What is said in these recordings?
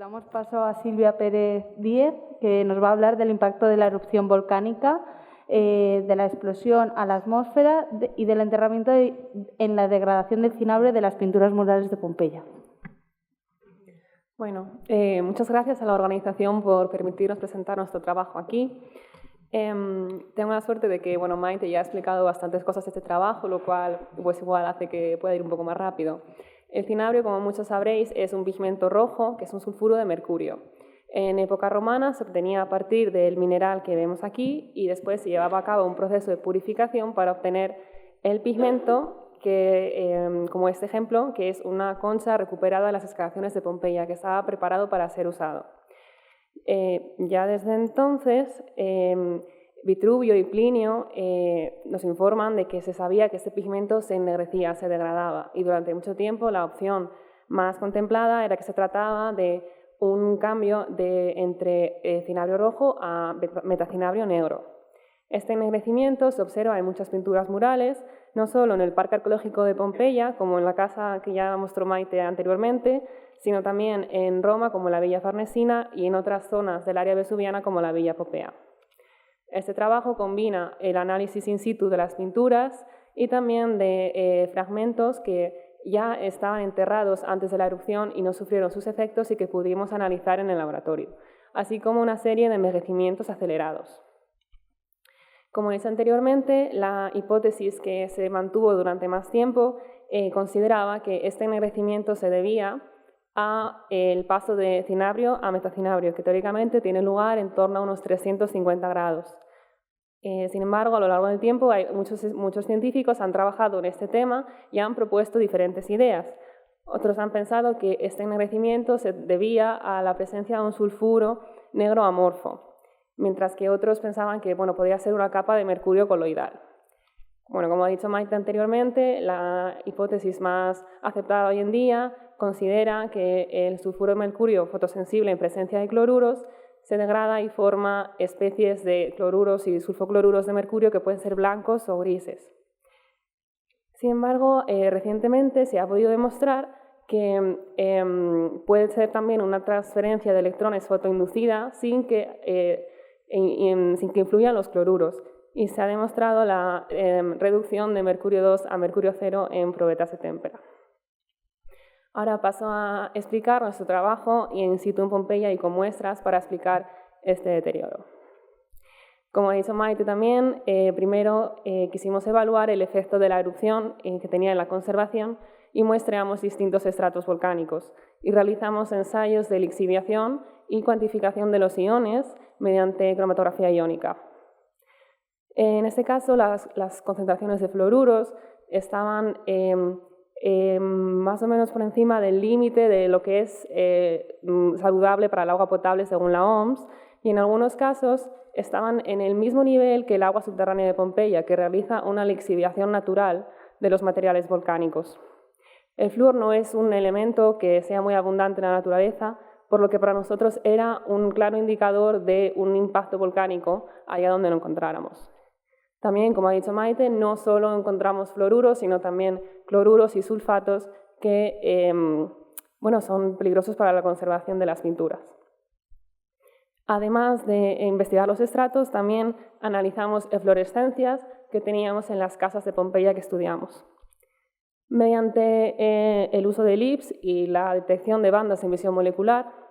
damos paso a Silvia Pérez Díez, que nos va a hablar del impacto de la erupción volcánica, de la explosión a la atmósfera y del enterramiento en la degradación del cinabrio de las pinturas murales de Pompeya. Bueno, muchas gracias a la organización por permitirnos presentar nuestro trabajo aquí. Tengo la suerte de que Maite ya ha explicado bastantes cosas de este trabajo, lo cual pues igual hace que pueda ir un poco más rápido. El cinabrio, como muchos sabréis, es un pigmento rojo que es un sulfuro de mercurio. En época romana se obtenía a partir del mineral que vemos aquí y después se llevaba a cabo un proceso de purificación para obtener el pigmento, que, como este ejemplo, que es una concha recuperada de las excavaciones de Pompeya, que estaba preparado para ser usado. Ya desde entonces, Vitruvio y Plinio nos informan de que se sabía que este pigmento se ennegrecía, se degradaba, y durante mucho tiempo la opción más contemplada era que se trataba de un cambio entre cinabrio rojo a metacinabrio negro. Este ennegrecimiento se observa en muchas pinturas murales, no solo en el Parque Arqueológico de Pompeya, como en la casa que ya mostró Maite anteriormente, sino también en Roma, como la Villa Farnesina, y en otras zonas del área vesuviana, como la Villa Popea. Este trabajo combina el análisis in situ de las pinturas y también de fragmentos que ya estaban enterrados antes de la erupción y no sufrieron sus efectos y que pudimos analizar en el laboratorio, así como una serie de envejecimientos acelerados. Como he dicho anteriormente, la hipótesis que se mantuvo durante más tiempo consideraba que este ennegrecimiento se debía al paso de cinabrio a metacinabrio, que teóricamente tiene lugar en torno a unos 350 grados. Sin embargo, a lo largo del tiempo, muchos científicos han trabajado en este tema y han propuesto diferentes ideas. Otros han pensado que este ennegrecimiento se debía a la presencia de un sulfuro negro amorfo, mientras que otros pensaban que podía ser una capa de mercurio coloidal. Como ha dicho Maite anteriormente, la hipótesis más aceptada hoy en día considera que el sulfuro de mercurio fotosensible en presencia de cloruros se degrada y forma especies de cloruros y sulfocloruros de mercurio que pueden ser blancos o grises. Sin embargo, recientemente se ha podido demostrar que puede ser también una transferencia de electrones fotoinducida sin que influyan los cloruros, y se ha demostrado la reducción de mercurio 2 a mercurio 0 en probetas de témpera. Ahora paso a explicar nuestro trabajo in situ en Pompeya y con muestras para explicar este deterioro. Como ha dicho Maite también, primero quisimos evaluar el efecto de la erupción que tenía en la conservación y muestreamos distintos estratos volcánicos y realizamos ensayos de lixiviación y cuantificación de los iones mediante cromatografía iónica. En este caso, las concentraciones de fluoruros estaban más o menos por encima del límite de lo que es saludable para el agua potable según la OMS, y en algunos casos estaban en el mismo nivel que el agua subterránea de Pompeya, que realiza una lixiviación natural de los materiales volcánicos. El flúor no es un elemento que sea muy abundante en la naturaleza, por lo que para nosotros era un claro indicador de un impacto volcánico allá donde lo encontráramos. También, como ha dicho Maite, no solo encontramos fluoruros, sino también cloruros y sulfatos que son peligrosos para la conservación de las pinturas. Además de investigar los estratos, también analizamos eflorescencias que teníamos en las casas de Pompeya que estudiamos. Mediante el uso de LIBS y la detección de bandas de emisión molecular,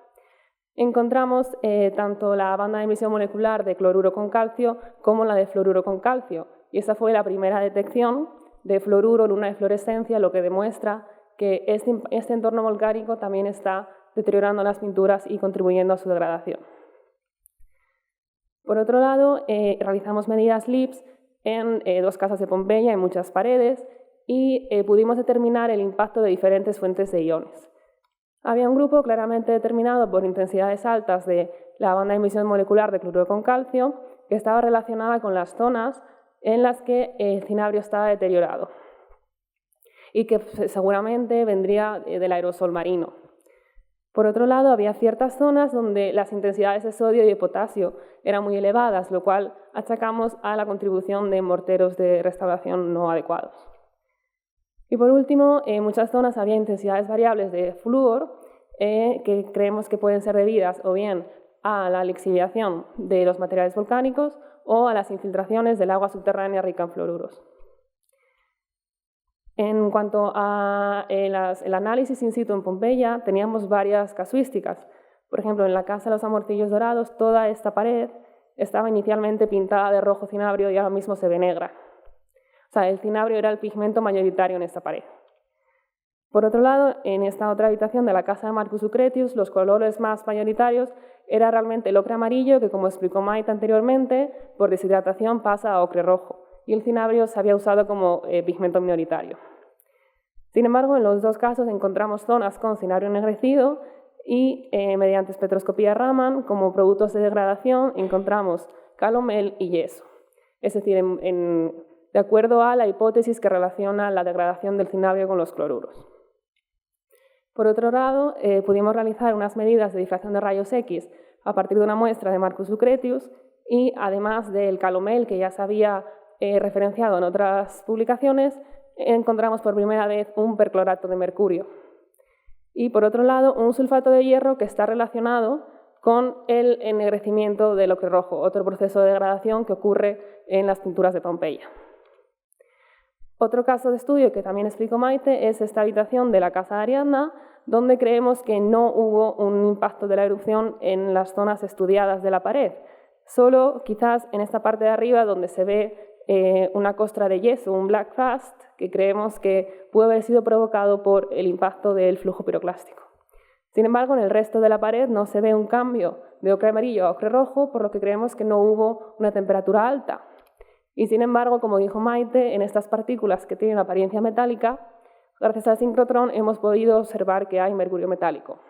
encontramos tanto la banda de emisión molecular de cloruro con calcio como la de fluoruro con calcio, y esa fue la primera detección de fluoruro en una eflorescencia, lo que demuestra que este entorno volcánico también está deteriorando las pinturas y contribuyendo a su degradación. Por otro lado, realizamos medidas LIBS en 2 casas de Pompeya, en muchas paredes, y pudimos determinar el impacto de diferentes fuentes de iones. Había un grupo claramente determinado por intensidades altas de la banda de emisión molecular de cloruro con calcio, que estaba relacionada con las zonas en las que el cinabrio estaba deteriorado y que seguramente vendría del aerosol marino. Por otro lado, había ciertas zonas donde las intensidades de sodio y de potasio eran muy elevadas, lo cual achacamos a la contribución de morteros de restauración no adecuados. Y por último, en muchas zonas había intensidades variables de flúor, que creemos que pueden ser debidas o bien a la lixiviación de los materiales volcánicos o a las infiltraciones del agua subterránea rica en fluoruros. En cuanto al análisis in situ en Pompeya, teníamos varias casuísticas. Por ejemplo, en la Casa de los Amorcillos Dorados, toda esta pared estaba inicialmente pintada de rojo cinabrio y ahora mismo se ve negra. O sea, el cinabrio era el pigmento mayoritario en esta pared. Por otro lado, en esta otra habitación de la casa de Marcus Lucretius, los colores más mayoritarios era realmente el ocre amarillo, que como explicó Maite anteriormente, por deshidratación pasa a ocre rojo, y el cinabrio se había usado como pigmento minoritario. Sin embargo, en los dos casos encontramos zonas con cinabrio ennegrecido y mediante espectroscopía Raman, como productos de degradación, encontramos calomel y yeso. Es decir, de acuerdo a la hipótesis que relaciona la degradación del cinabrio con los cloruros. Por otro lado, pudimos realizar unas medidas de difracción de rayos X a partir de una muestra de Marcus Lucretius y, además del calomel que ya se había referenciado en otras publicaciones, encontramos por primera vez un perclorato de mercurio. Y, por otro lado, un sulfato de hierro que está relacionado con el ennegrecimiento del ocre rojo, otro proceso de degradación que ocurre en las pinturas de Pompeya. Otro caso de estudio que también explicó Maite es esta habitación de la casa de Ariadna, donde creemos que no hubo un impacto de la erupción en las zonas estudiadas de la pared, solo quizás en esta parte de arriba donde se ve una costra de yeso, un black crust, que creemos que puede haber sido provocado por el impacto del flujo piroclástico. Sin embargo, en el resto de la pared no se ve un cambio de ocre amarillo a ocre rojo, por lo que creemos que no hubo una temperatura alta. Y sin embargo, como dijo Maite, en estas partículas que tienen apariencia metálica, gracias al sincrotrón hemos podido observar que hay mercurio metálico.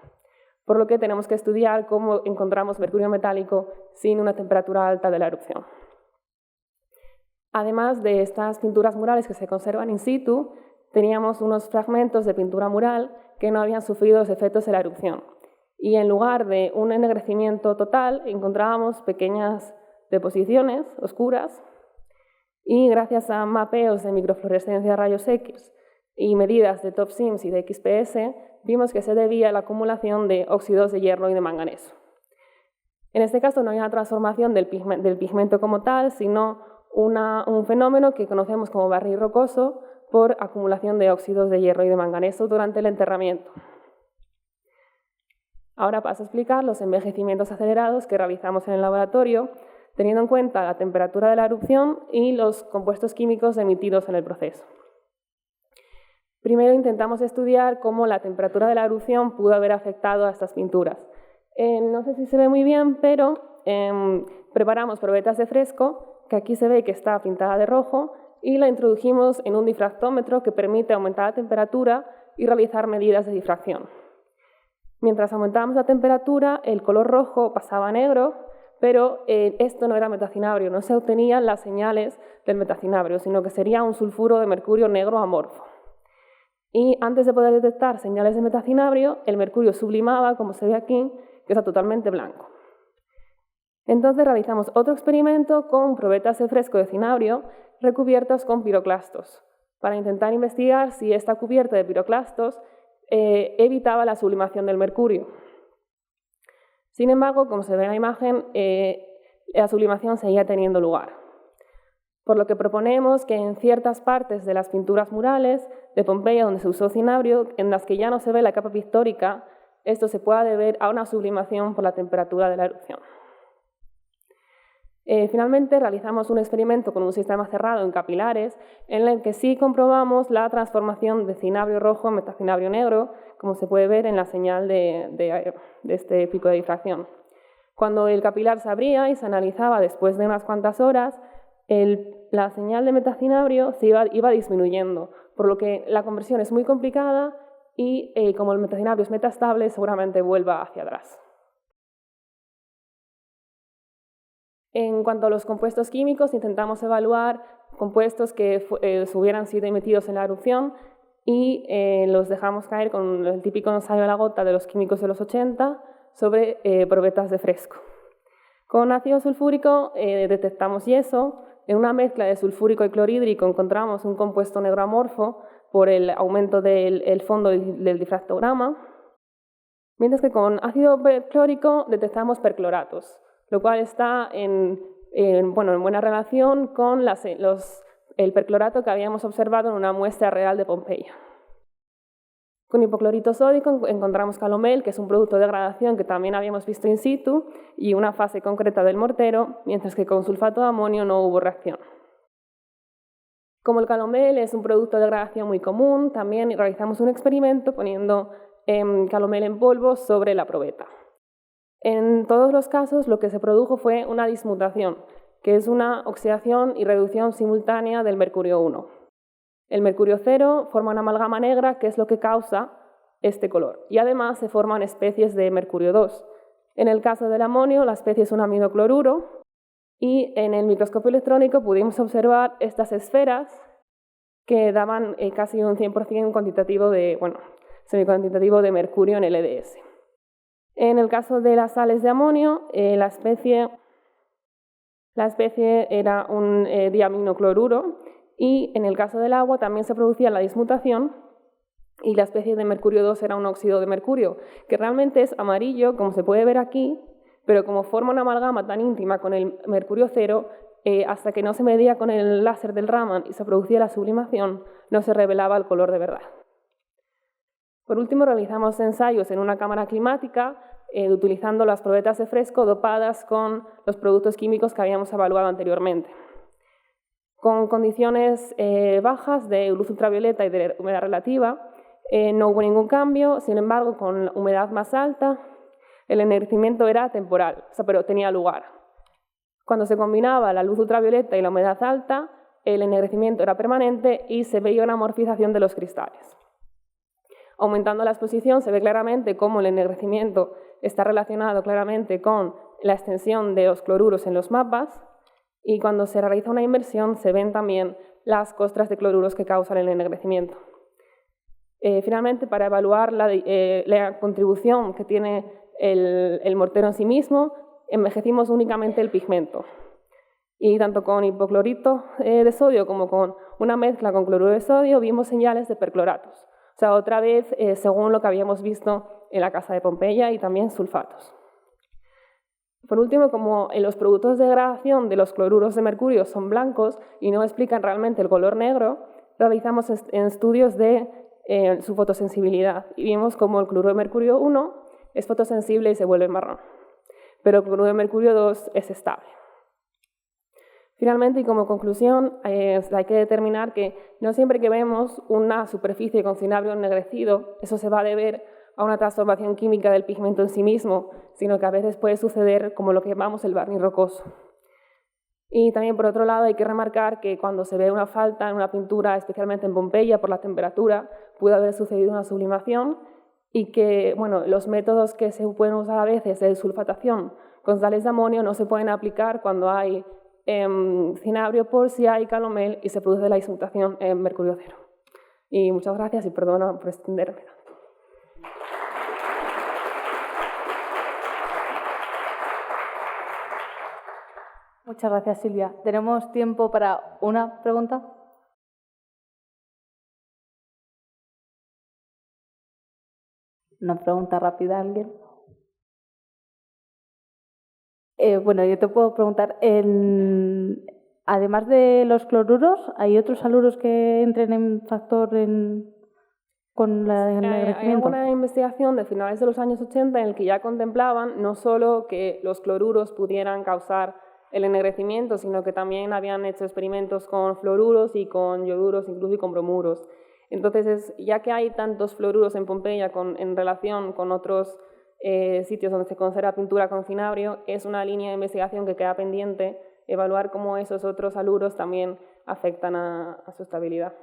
Por lo que tenemos que estudiar cómo encontramos mercurio metálico sin una temperatura alta de la erupción. Además de estas pinturas murales que se conservan in situ, teníamos unos fragmentos de pintura mural que no habían sufrido los efectos de la erupción. Y en lugar de un ennegrecimiento total, encontrábamos pequeñas deposiciones oscuras y gracias a mapeos de microfluorescencia de rayos X y medidas de TOF-SIMS y de XPS, vimos que se debía a la acumulación de óxidos de hierro y de manganeso. En este caso no hay una transformación del pigmento como tal, sino un fenómeno que conocemos como barniz rocoso por acumulación de óxidos de hierro y de manganeso durante el enterramiento. Ahora paso a explicar los envejecimientos acelerados que realizamos en el laboratorio, teniendo en cuenta la temperatura de la erupción y los compuestos químicos emitidos en el proceso. Primero intentamos estudiar cómo la temperatura de la erupción pudo haber afectado a estas pinturas. No sé si se ve muy bien, pero preparamos probetas de fresco, que aquí se ve que está pintada de rojo, y la introdujimos en un difractómetro que permite aumentar la temperatura y realizar medidas de difracción. Mientras aumentábamos la temperatura, el color rojo pasaba a negro, pero esto no era metacinabrio, no se obtenían las señales del metacinabrio, sino que sería un sulfuro de mercurio negro amorfo. Y antes de poder detectar señales de metacinabrio, el mercurio sublimaba, como se ve aquí, que está totalmente blanco. Entonces realizamos otro experimento con probetas de fresco de cinabrio recubiertas con piroclastos, para intentar investigar si esta cubierta de piroclastos evitaba la sublimación del mercurio. Sin embargo, como se ve en la imagen, la sublimación seguía teniendo lugar. Por lo que proponemos que en ciertas partes de las pinturas murales de Pompeya donde se usó cinabrio, en las que ya no se ve la capa pictórica, esto se pueda deber a una sublimación por la temperatura de la erupción. Finalmente realizamos un experimento con un sistema cerrado en capilares en el que sí comprobamos la transformación de cinabrio rojo en metacinabrio negro, como se puede ver en la señal de este pico de difracción. Cuando el capilar se abría y se analizaba después de unas cuantas horas, la señal de metacinabrio iba disminuyendo, por lo que la conversión es muy complicada y como el metacinabrio es metastable, seguramente vuelva hacia atrás. En cuanto a los compuestos químicos, intentamos evaluar compuestos que hubieran sido emitidos en la erupción y los dejamos caer con el típico ensayo a la gota de los químicos de los 80 sobre probetas de fresco. Con ácido sulfúrico detectamos yeso. En una mezcla de sulfúrico y clorhídrico encontramos un compuesto negro amorfo por el aumento del fondo del difractograma. Mientras que con ácido perclórico detectamos percloratos, lo cual está en buena relación con el perclorato que habíamos observado en una muestra real de Pompeya. Con hipoclorito sódico encontramos calomel, que es un producto de degradación que también habíamos visto in situ, y una fase concreta del mortero, mientras que con sulfato de amonio no hubo reacción. Como el calomel es un producto de degradación muy común, también realizamos un experimento poniendo calomel en polvo sobre la probeta. En todos los casos lo que se produjo fue una dismutación, que es una oxidación y reducción simultánea del mercurio 1. El mercurio 0 forma una amalgama negra, que es lo que causa este color, y además se forman especies de mercurio 2. En el caso del amonio, la especie es un aminocloruro, y en el microscopio electrónico pudimos observar estas esferas que daban casi un 100% semicuantitativo de mercurio en el EDS. En el caso de las sales de amonio, la especie era un diaminocloruro, y en el caso del agua también se producía la dismutación, y la especie de mercurio 2 era un óxido de mercurio, que realmente es amarillo, como se puede ver aquí, pero como forma una amalgama tan íntima con el mercurio 0, hasta que no se medía con el láser del Raman y se producía la sublimación, no se revelaba el color de verdad. Por último, realizamos ensayos en una cámara climática utilizando las probetas de fresco dopadas con los productos químicos que habíamos evaluado anteriormente. Con condiciones bajas de luz ultravioleta y de humedad relativa, no hubo ningún cambio. Sin embargo, con humedad más alta, el ennegrecimiento era temporal, pero tenía lugar. Cuando se combinaba la luz ultravioleta y la humedad alta, el ennegrecimiento era permanente y se veía una amorfización de los cristales. Aumentando la exposición se ve claramente cómo el ennegrecimiento está relacionado claramente con la extensión de los cloruros en los mapas, y cuando se realiza una inversión se ven también las costras de cloruros que causan el ennegrecimiento. Finalmente, para evaluar la contribución que tiene el mortero en sí mismo, envejecimos únicamente el pigmento. Y tanto con hipoclorito de sodio como con una mezcla con cloruro de sodio vimos señales de percloratos. O sea, otra vez, según lo que habíamos visto en la casa de Pompeya, y también sulfatos. Por último, como en los productos de degradación de los cloruros de mercurio son blancos y no explican realmente el color negro, realizamos estudios de su fotosensibilidad y vimos como el cloruro de mercurio 1 es fotosensible y se vuelve marrón, pero el cloruro de mercurio 2 es estable. Finalmente, y como conclusión, hay que determinar que no siempre que vemos una superficie con cinabrio ennegrecido, eso se va a deber a una transformación química del pigmento en sí mismo, sino que a veces puede suceder como lo que llamamos el barniz rocoso. Y también, por otro lado, hay que remarcar que cuando se ve una falta en una pintura, especialmente en Pompeya, por la temperatura, puede haber sucedido una sublimación, y que los métodos que se pueden usar a veces de sulfatación con sales de amonio no se pueden aplicar cuando hay cinabrio, por si hay calomel y se produce la dismutación en mercurio 0. Y muchas gracias y perdona por extenderme tanto. Muchas gracias, Silvia. ¿Tenemos tiempo para una pregunta? ¿Una pregunta rápida a alguien? Yo te puedo preguntar, además de los cloruros, ¿hay otros haluros que entren en factor con el ennegrecimiento? Hay alguna investigación de finales de los años 80 en el que ya contemplaban no solo que los cloruros pudieran causar el ennegrecimiento, sino que también habían hecho experimentos con fluoruros y con ioduros, incluso y con bromuros. Entonces, ya que hay tantos fluoruros en Pompeya en relación con otros sitios donde se conserva pintura con cinabrio, es una línea de investigación que queda pendiente, evaluar cómo esos otros haluros también afectan a su estabilidad.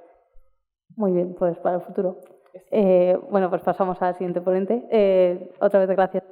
Muy bien, pues para el futuro. Pues pasamos al siguiente ponente. Otra vez gracias.